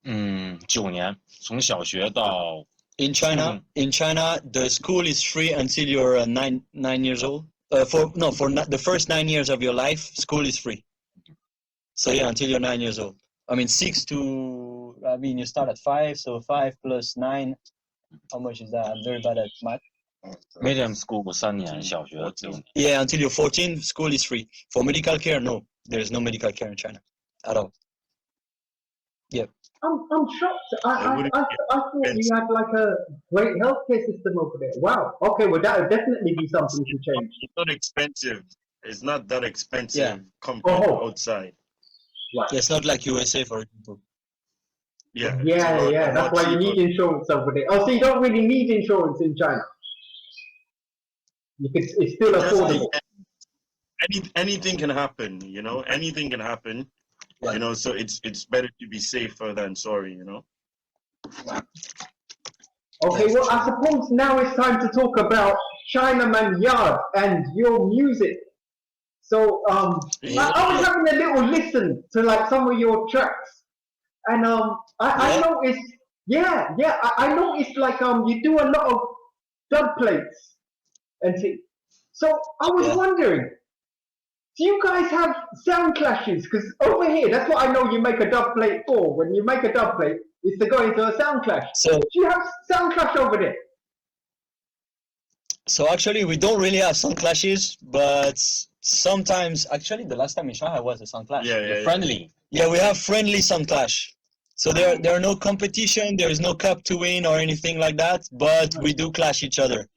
9年，从小学到 In China, the school is free until you're 9 years old. For the first 9 years of your life, school is free. So until you're 9 years old. I mean, you start at 5, so 5 plus 9, how much is that? I'm very bad at math. medium school 3年，小学4年。Yeah, until you're 14, school is free. For medical care, no, there is no medical care in China at all. Yep. I'm shocked. I thought you had like a great healthcare system over there. Wow. Okay, well that would definitely be something to change. It's not expensive. It's not that expensive compared to outside. Right. It's not like USA, for example. Yeah. Yeah. That's why you need insurance over there. Oh, so you don't really need insurance in China. It's still affordable. Anything can happen, you know. Anything can happen. Right. You know, so it's better to be safer than sorry, you know. Okay, well, I suppose now it's time to talk about Chinaman Yard and your music. So, I was having a little listen to like some of your tracks, and I noticed, I noticed like you do a lot of Dubplates, and so I was wondering. Do you guys have sound clashes? Because over here, that's what I know you make a dubplate for. When you make a dubplate, it's to go into a sound clash. So, do you have sound clash over there? So actually, we don't really have sound clashes, but sometimes, actually, the last time in Shanghai was a sound clash. Friendly. Yeah, we have friendly sound clash. So there are no competition, there is no cup to win or anything like that, but we do clash each other.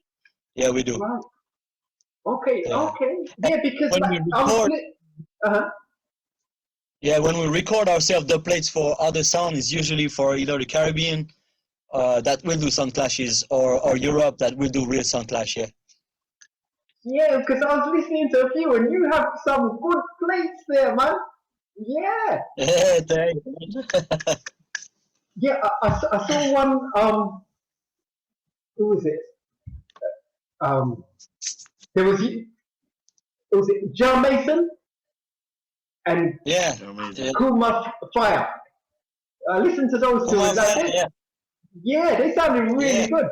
Yeah, we do. Right. Okay. Yeah, because when we record, when we record ourselves the plates for other sound, it's usually for either the Caribbean that will do sound clashes, or Europe that will do real sound clash. Yeah, because I was listening to a few, and you have some good plates there, man. Yeah. Yeah, thanks. Yeah, I saw one. Who was it? There was it John Mason and Kuma Fire. Listen to those two. Yeah, they sounded really good.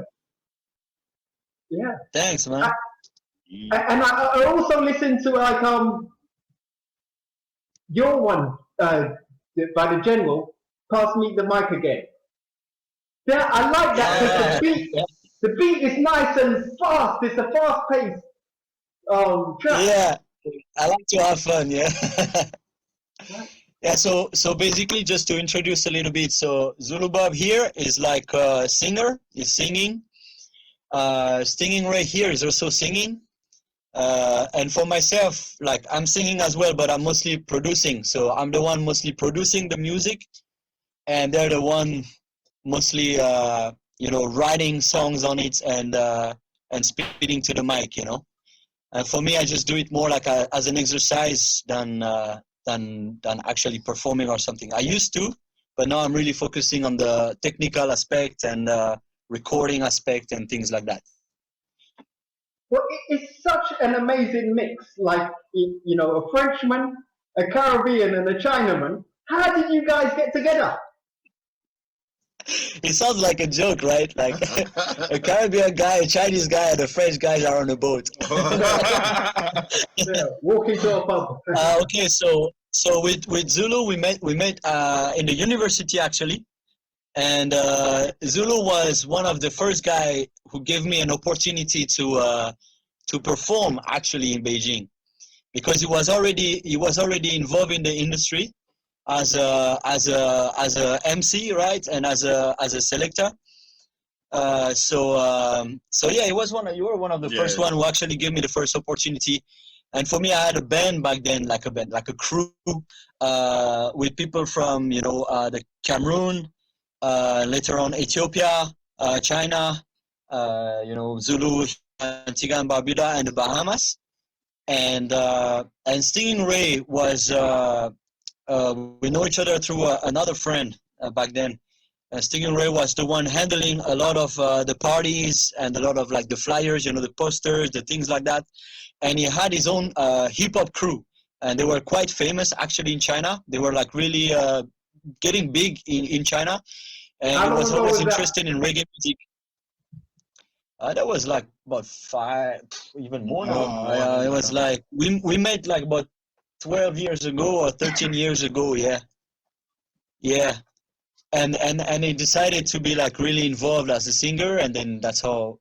Yeah. Thanks, man. And I also listened to like your one by the General. Pass me the mic again. Yeah, I like that because the beat is nice and fast. It's a fast paced track. Yeah, I like to have fun. Yeah. Yeah. So basically, just to introduce a little bit. So Zulu Bob here is like a singer. He's singing. Stinging Ray here is also singing. And for myself, like I'm singing as well, but I'm mostly producing. So I'm the one mostly producing the music, and they're the one mostly writing songs on it and speaking to the mic, you know. And for me, I just do it more like as an exercise than actually performing or something. I used to, but now I'm really focusing on the technical aspect and recording aspect and things like that. Well, it's such an amazing mix. Like, you know, a Frenchman, a Caribbean, and a Chinaman. How did you guys get together? It sounds like a joke, right? Like a Caribbean guy, a Chinese guy, and a French guy are on a boat. Yeah, walking to a pub. Okay, so with Zulu, we met in the university actually, and Zulu was one of the first guy who gave me an opportunity to perform actually in Beijing, because he was already involved in the industry. as a MC, right, and as a selector. So yeah, you were one of the first one who actually gave me the first opportunity. And for me, I had a band back then, like a crew, with people from the Cameroon, later on Ethiopia, China, Zulu, Antigua and Barbuda, and the Bahamas. And Stingray was we know each other through another friend back then. Stingray was the one handling a lot of the parties and a lot of like the flyers, the posters, the things like that. And he had his own hip hop crew, and they were quite famous actually in China. They were like really getting big in China, and he was always interested in reggae music. That was like about 5, even more now. It was like we met like about 12 years ago or 13 years ago. Yeah. And he decided to be like really involved as a singer, and then that's how.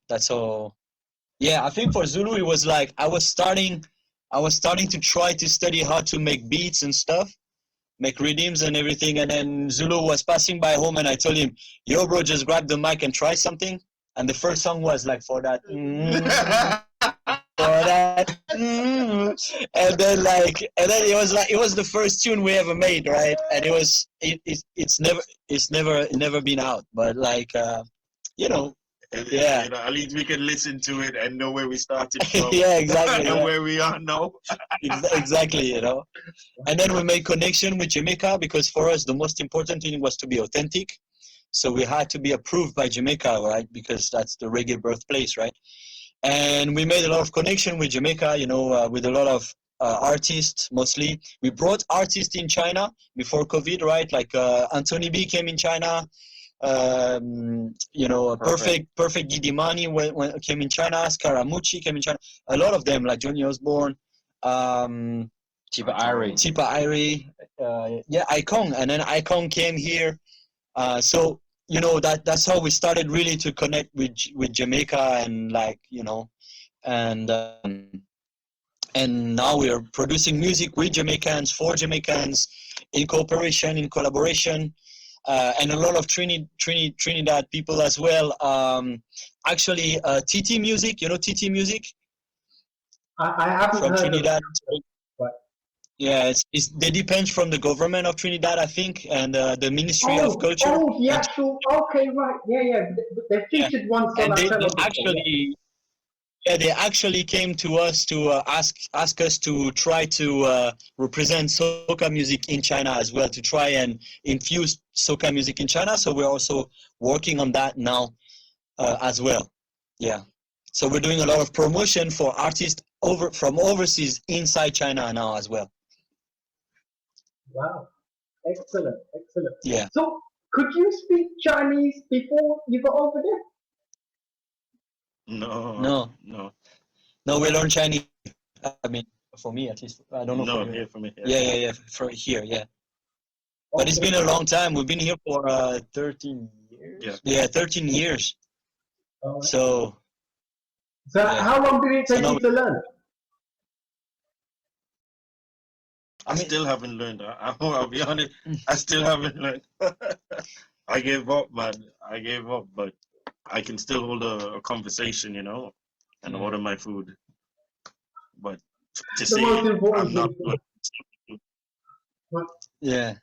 Yeah, I think for Zulu it was like I was starting to try to study how to make beats and stuff, make rhythms and everything, and then Zulu was passing by home, and I told him, "Yo, bro, just grab the mic and try something." And the first song was like for that, and then it was the first tune we ever made, right? And it's never been out, but like yeah. At least we can listen to it and know where we started from. Yeah, exactly. And where we are now. Exactly, And then we made connection with Jamaica, because for us the most important thing was to be authentic. So we had to be approved by Jamaica, right? Because that's the reggae birthplace, right? And we made a lot of connection with Jamaica, with a lot of artists mostly. We brought artists in China before COVID, right? Like Anthony B came in China. Perfect Gidimani when came in China. Scaramucci came in China. A lot of them, like Johnny Osborne, Tipa Irie. Icon, and then Icon came here. So that's how we started really to connect with Jamaica, and and now we are producing music with Jamaicans, for Jamaicans, in cooperation, in collaboration. And a lot of Trinidad people as well. Actually, TT music, TT music? I haven't from heard Trinidad. of but... Yeah, they depend from the government of Trinidad, I think, and the Ministry of Culture. Oh, the actual, okay, right, yeah. They featured once on and that television. They actually came to us to ask us to try to represent soca music in China as well, to try and infuse soca music in China. So we're also working on that now as well. Yeah. So we're doing a lot of promotion for artists from overseas inside China now as well. Wow. Excellent. Yeah. So could you speak Chinese before you got over there? No, we learn Chinese. I mean, for me at least. I don't know. No, for you. here for me. Yeah. For here, yeah. Okay. But it's been a long time. We've been here for 13 years. Yeah, 13 years. Right. So how long did it take you to learn? I still haven't learned. I'll be honest. I still haven't learned. I gave up, man. But I can still hold a conversation, and order my food. But to say I'm not good. Yeah.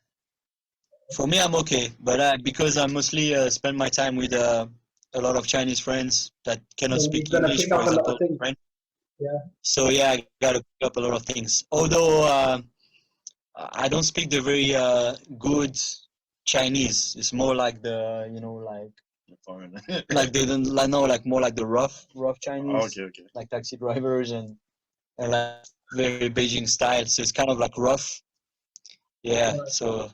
For me, I'm okay. But because I mostly spend my time with a lot of Chinese friends that cannot speak English, for example. Right? Yeah. So yeah, I gotta pick up a lot of things. Although I don't speak the very good Chinese. It's more like the foreigner. like they don't like more like the rough Chinese. Okay. Like taxi drivers and like very Beijing style. So it's kind of like rough. Yeah. So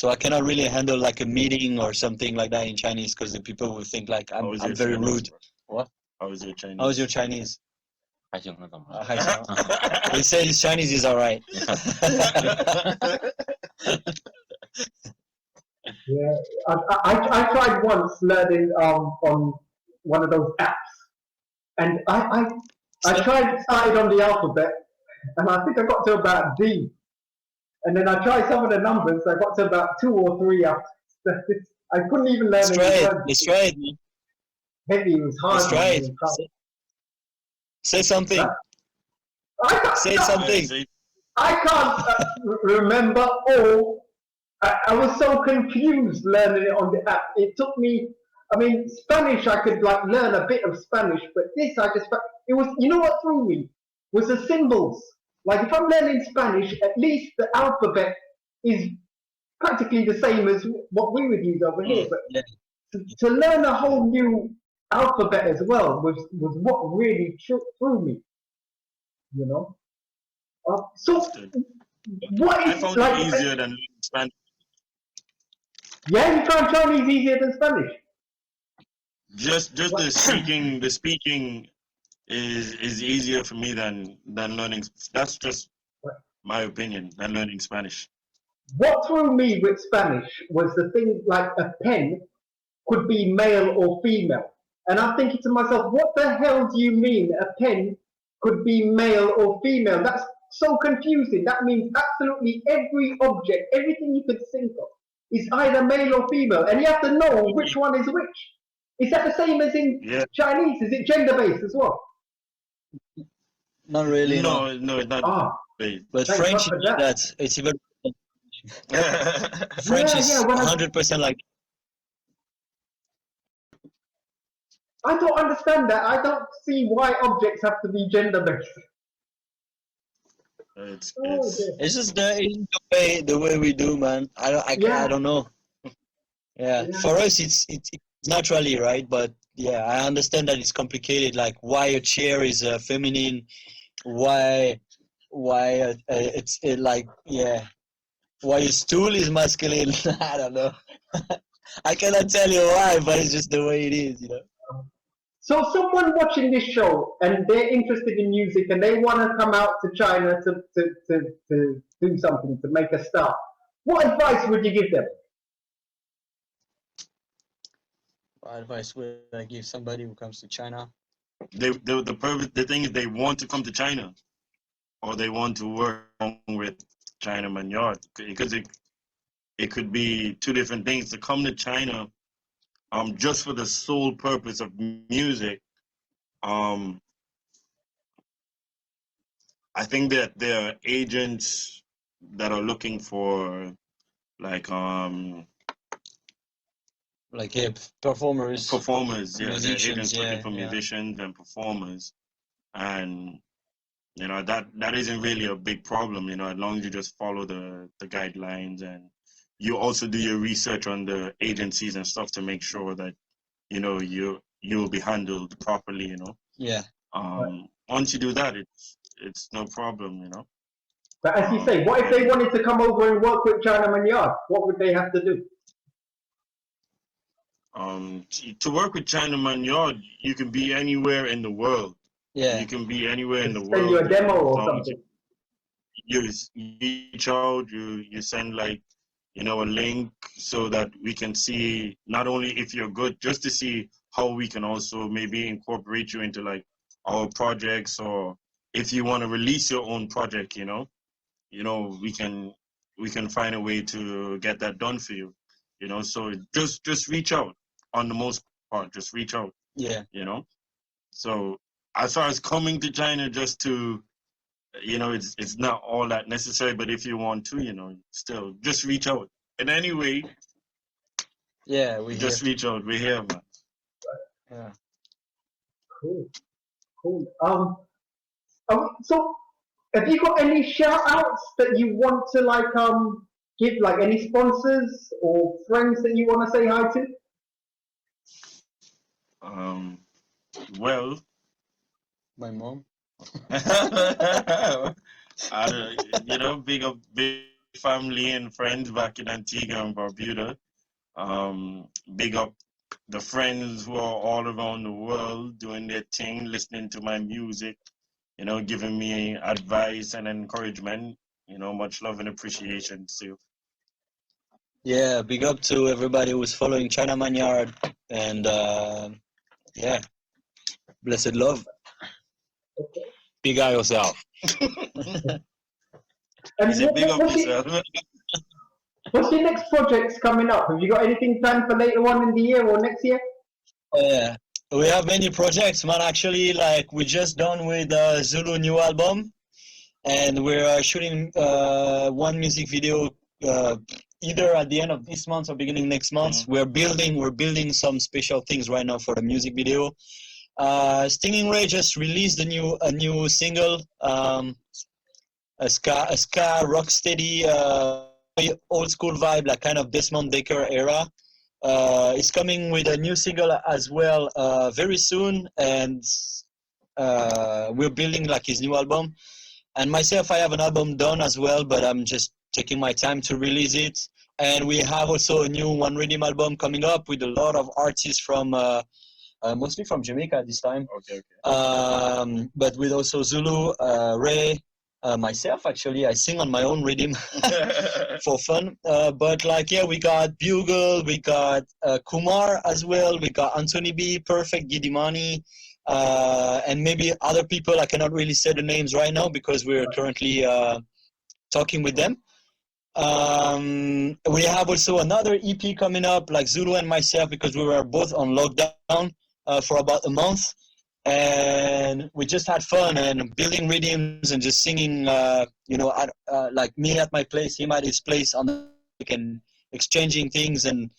I cannot really handle like a meeting or something like that in Chinese, because the people will think like I'm very rude. What? How is your Chinese? How's your Chinese? He said his Chinese is alright. Yeah, I tried once learning on one of those apps, and I started on the alphabet, and I think I got to about D, And then I tried some of the numbers. I got to about 2 or 3 after. I couldn't even learn It's any right. words. It's right. Heavy, it was hard. It's right. Man. Say something. I can't, Say something. I can't remember all. I was so confused learning it on the app. It took me. I mean, Spanish, I could like learn a bit of Spanish, but this, it was, you know what threw me? Was the symbols. Like if I'm learning Spanish, at least the alphabet is practically the same as what we would use over here. But Yeah. to learn a whole new alphabet as well was what really threw me, you know? So, what I is found like? it easier than Spanish. Yeah, you found Chinese easier than Spanish. Just the speaking is easier for me than learning. That's just my opinion. Than learning Spanish. What threw me with Spanish was the thing like a pen could be male or female, and I'm thinking to myself, what the hell do you mean a pen could be male or female? That's so confusing. That means absolutely every object, everything you could think of, is either male or female, and you have to know which one is which. Is that the same as in Chinese? Is it gender-based as well? Not really. No, it's not. But French is that. It's even. French is 100% like. I don't understand that. I don't see why objects have to be gender-based. It's just the way we do, man. I don't know. Yeah, for us it's naturally right, but yeah, I understand that it's complicated. Like why a chair is feminine, why it's like why a stool is masculine. I don't know. I cannot tell you why, but it's just the way it is, you know. So someone watching this show and they're interested in music and they want to come out to China to do something, to make a start, what advice would you give them? What advice would I give somebody who comes to China? The thing is they want to come to China, or they want to work with Chinaman Yard, because it could be two different things. To come to China just for the sole purpose of music, I think that there are agents that are looking for like performers, musicians, agents looking for musicians and performers, and you know that isn't really a big problem, you know, as long as you just follow the guidelines and you also do your research on the agencies and stuff to make sure that you know you'll be handled properly, you know. Once you do that, it's no problem, you know. But as you say, what if they wanted to come over and work with Chinaman Yard? What would they have to do? To work with Chinaman Yard, you can be anywhere in the world. You can be anywhere in the world. Send you a demo or something. You reach out, you send like, you know, a link so that we can see not only if you're good, just to see how we can also maybe incorporate you into like our projects, or if you want to release your own project, you know, we can find a way to get that done for you, you know. So just reach out. On the most part, just reach out. You know. So as far as coming to China, just to, you know, it's not all that necessary. But if you want to, you know, still just reach out. In any way, just reach out. We're here, man. Yeah. Cool. So have you got any shout outs that you want to like give, like any sponsors or friends that you want to say hi to? Well, my mom. You know, big family and friends back in Antigua and Barbuda. Big up the friends who are all around the world doing their thing, listening to my music, you know, giving me advice and encouragement. You know, much love and appreciation too. Yeah, big up to everybody who's following Chinaman Yard, and blessed love. Big eye yourself. And He said, big up yourself. what's your next projects coming up? Have you got anything planned for later on in the year or next year? Yeah, we have many projects, man. Actually, like we just done with Zulu new album, and we're shooting one music video either at the end of this month or beginning next month. We're building some special things right now for the music video. Stinging Ray just released a new single, a ska rock steady, old school vibe, like kind of Desmond Dekker era. He's coming with a new single as well very soon, and we're building like his new album. And myself, I have an album done as well, but I'm just taking my time to release it. And we have also a new One Rhythm album coming up with a lot of artists from mostly from Jamaica this time. Okay. But with also Zulu, Ray, myself actually, I sing on my own rhythm for fun. But like, yeah, we got Bugle, we got Kumar as well, we got Anthony B, Perfect, Gidimani, and maybe other people. I cannot really say the names right now because we're currently talking with them. We have also another EP coming up, like Zulu and myself, because we were both on lockdown for about a month. And we just had fun and building rhythms and just singing, like me at my place, him at his place, on the and exchanging things. And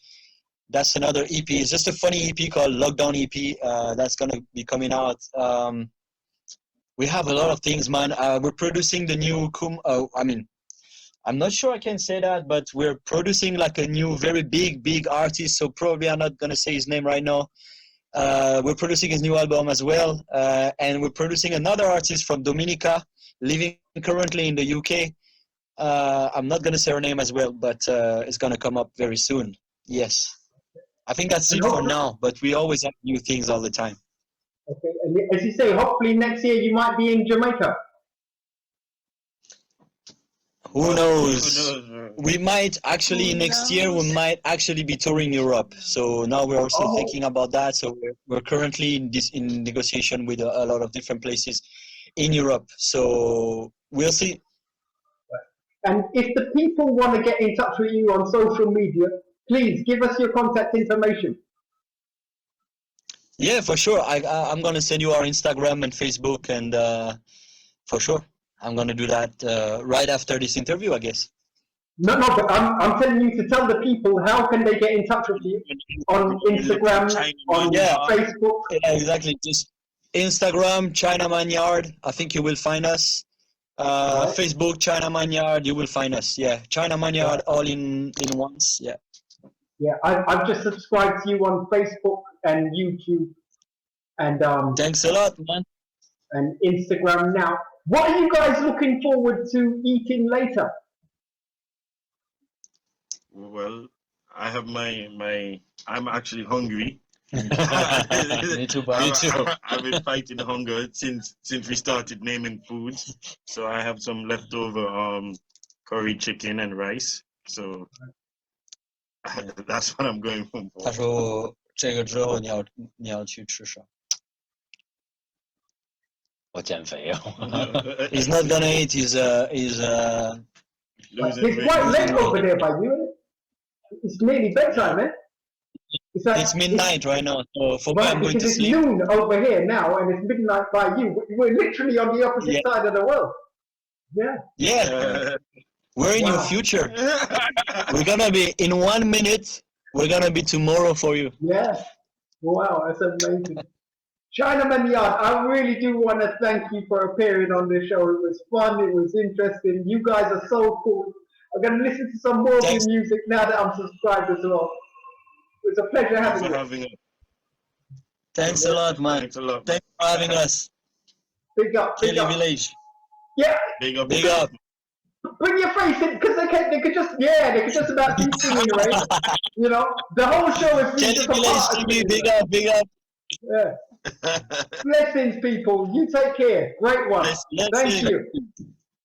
that's another EP. It's just a funny EP called Lockdown EP. That's gonna be coming out. We have a lot of things, man. We're producing the new I'm not sure I can say that, but we're producing like a new, very big artist. So probably I'm not gonna say his name right now. We're producing his new album as well, and we're producing another artist from Dominica, living currently in the UK. I'm not gonna say her name as well, but it's gonna come up very soon. Yes, I think that's it for now. But we always have new things all the time. Okay, and as you say, hopefully next year you might be in Jamaica. Who knows? We might actually next year. We might actually be touring Europe. So now we're also thinking about that. So we're currently in negotiation with a lot of different places in Europe. So we'll see. And if the people want to get in touch with you on social media, please give us your contact information. Yeah, for sure. I'm gonna send you our Instagram and Facebook, and for sure. I'm going to do that right after this interview, I guess. No, but I'm telling you to tell the people how can they get in touch with you on Instagram, on Facebook. Yeah, exactly. Just Instagram, Chinaman Yard. I think you will find us. Facebook, Chinaman Yard. You will find us. Yeah, Chinaman Yard, all in once. Yeah. Yeah, I've just subscribed to you on Facebook and YouTube, and thanks a lot, man. And Instagram now. What are you guys looking forward to eating later? Well, I have I'm actually hungry. Me too, buddy. Me too. I've been fighting hunger since we started naming foods. So I have some leftover curry chicken and rice. So that's what I'm going home for. 他说这个之后你要去吃啥？ 我减肥啊 He's not gonna eat. He's It's quite late over there by you. It's nearly bedtime, man. It's midnight right now, so for me I'm going to sleep. It's noon over here now, and it's midnight by you. We're literally on the opposite side of the world. Yeah. Yeah. We're in your future. We're gonna be in 1 minute. We're gonna be tomorrow for you. Yeah. Wow, that's amazing. Chinaman Yard, I really do want to thank you for appearing on the show. It was fun. It was interesting. You guys are so cool. I'm going to listen to some more of your music now that I'm subscribed as well. It was a pleasure having you. Thanks a lot, man. Thanks a lot. Thanks for having us. Big up. Kelly Village. Yeah. Big up. Big up. Bring your face in, because they could just about keep singing, right? You know, the whole show is Kelly Village TV. Big up. Big up. Yeah. Blessings, people. You take care. Great one. Thank you.